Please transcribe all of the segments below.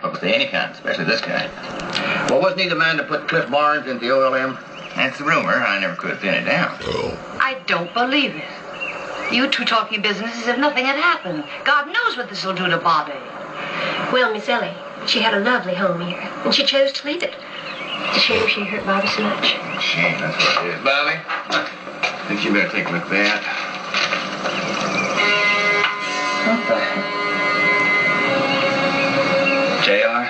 publicity, any kind, especially this kind. Well, wasn't he the man to put Cliff Barnes into the OLM? That's the rumor. I never could pin it down. Oh. I don't believe it. You two talking business as if nothing had happened. God knows what this will do to Bobby. Well, Miss Ellie, she had a lovely home here, and she chose to leave it. It's a shame she hurt Bobby so much. Shame, that's what it is. Bobby, I think you better take a look at that. What the heck? JR?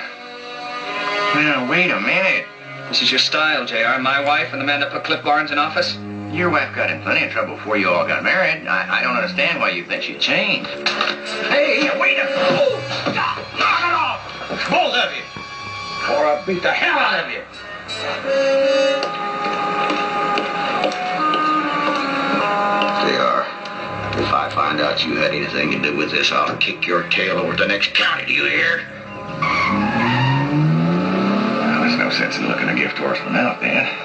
Now, wait a minute. This is your style, JR. My wife and the man that put Cliff Barnes in office? Your wife got in plenty of trouble before you all got married. I don't understand why you think she'd change. Hey, wait a minute. Oh, knock it off. Both of you. Or I'll beat the hell out of you. JR, if I find out you had anything to do with this, I'll kick your tail over to the next county. Do you hear? Well, there's no sense in looking a gift horse one out, then.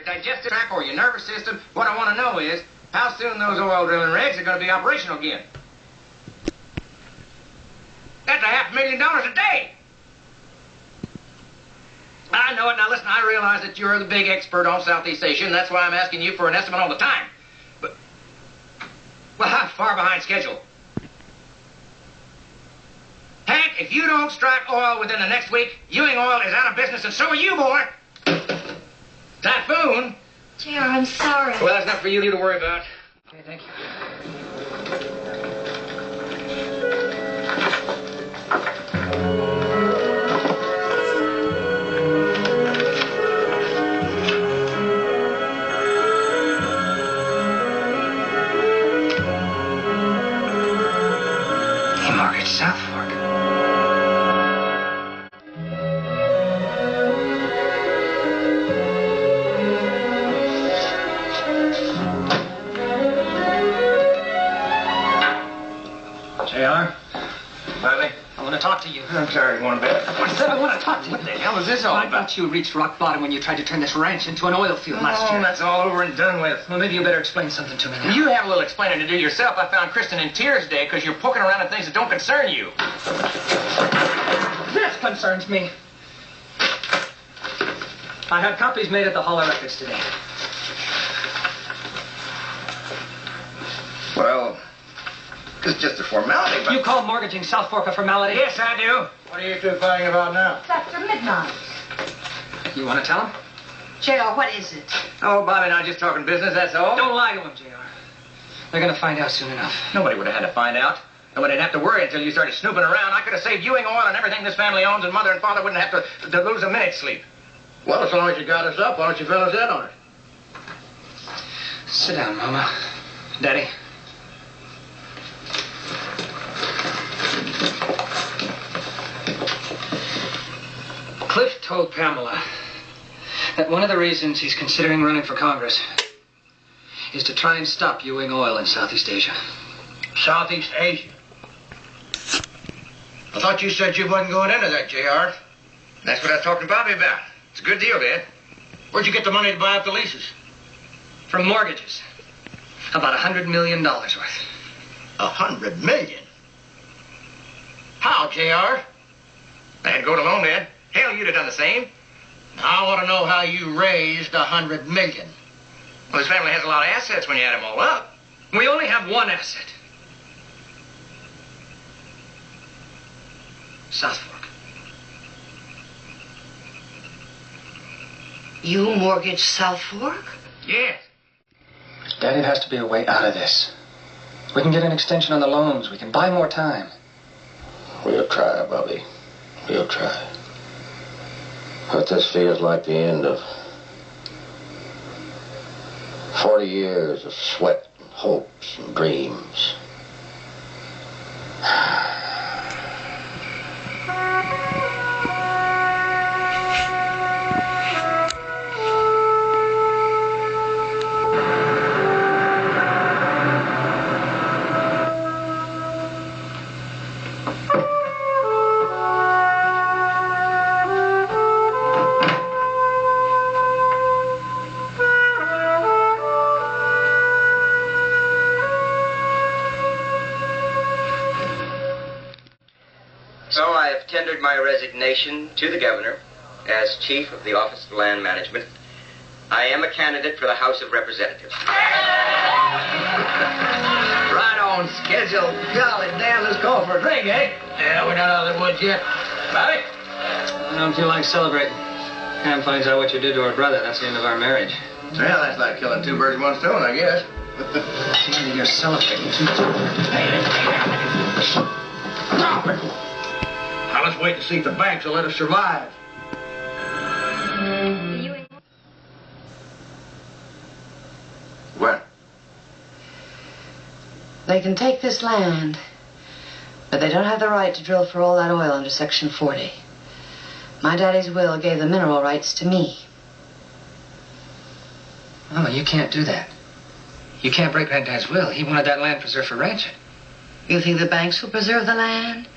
Digestive tract or your nervous system. What I want to know is how soon those oil drilling rigs are going to be operational again. That's $500,000 a day. I know it. Now listen, I realize that you're the big expert on Southeast Asia, and that's why I'm asking you for an estimate all the time. But, well, how far behind schedule? Hank, if you don't strike oil within the next week, Ewing Oil is out of business, and so are you, boy. Typhoon? JR, I'm sorry. Well, that's not for you to worry about. Okay, thank you. He mortgaged Southfork. JR? Bobby? I want to talk to you. I'm sorry, you want a bit? I said I want to talk to you. What the hell is this all Why about? don't you reach rock bottom when you tried to turn this ranch into an oil field last year? That's all over and done with. Well, maybe you better explain something to me now. You have a little explaining to do yourself. I found Kristen in tears today because you're poking around at things that don't concern you. This concerns me. I had copies made at the Hall of Records today. Well, it's just a formality, but... You call mortgaging Southfork a formality? Yes, I do. What are you two fighting about now? It's after midnight. You want to tell him? JR, what is it? Oh, Bobby and I just talking business, that's all. Don't lie to him, JR. They're going to find out soon enough. Nobody would have had to find out. Nobody didn't have to worry until you started snooping around. I could have saved Ewing Oil and everything this family owns, and Mother and Father wouldn't have to lose a minute's sleep. Well, as long as you got us up, why don't you fill us in on it? Sit down, Mama. Daddy. Cliff told Pamela that one of the reasons he's considering running for Congress is to try and stop Ewing Oil in Southeast Asia. Southeast Asia? I thought you said you wasn't going into that, JR. That's what I was talking to Bobby about. It's a good deal, Dad. Where'd you get the money to buy up the leases? From mortgages. About $100 million worth. $100 million? How, JR? I had to go it alone, Dad. Hell, you'd have done the same. I want to know how you raised $100 million. Well, this family has a lot of assets when you add them all up. We only have one asset. Southfork. You mortgaged Southfork? Yes. Daddy, it has to be a way out of this. We can get an extension on the loans. We can buy more time. We'll try, Bobby. We'll try. But this feels like the end of 40 years of sweat and hopes and dreams. tendered my resignation to the governor as chief of the Office of Land Management. I am a candidate for the House of Representatives. Right on schedule. Golly, Dan, let's call for a drink, eh? Yeah, we're not out of the woods yet. Bobby? I don't feel like celebrating. Pam finds out what you did to her brother. That's the end of our marriage. Well, that's like killing two birds with one stone, I guess. See, you're celebrating too. Stop it! Now, let's wait to see if the banks will let us survive. What? They can take this land, but they don't have the right to drill for all that oil under Section 40. My daddy's will gave the mineral rights to me. Mama, you can't do that. You can't break Granddad's will. He wanted that land preserved for ranching. You think the banks will preserve the land?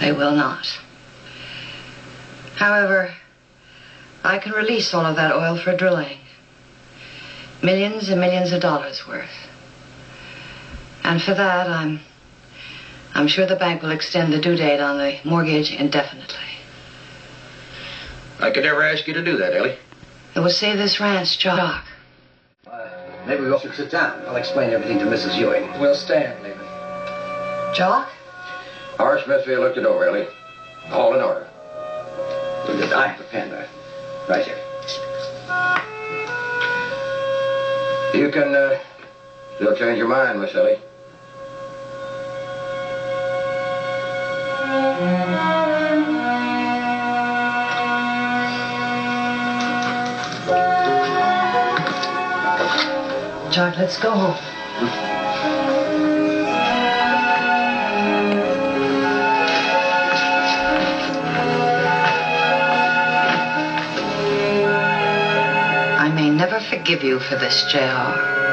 They will not. However, I can release all of that oil for drilling. Millions and millions of dollars worth. And for that, I'm sure the bank will extend the due date on the mortgage indefinitely. I could never ask you to do that, Ellie. It will save this ranch, Jock. Maybe we all should sit down. I'll explain everything to Mrs. Ewing. We'll stand, David. Jock? Our Smithfield looked it over, Ellie. All in order. I have a pen right here. You can still change your mind, Miss Ellie. Jock, let's go home. I may never forgive you for this, J.R.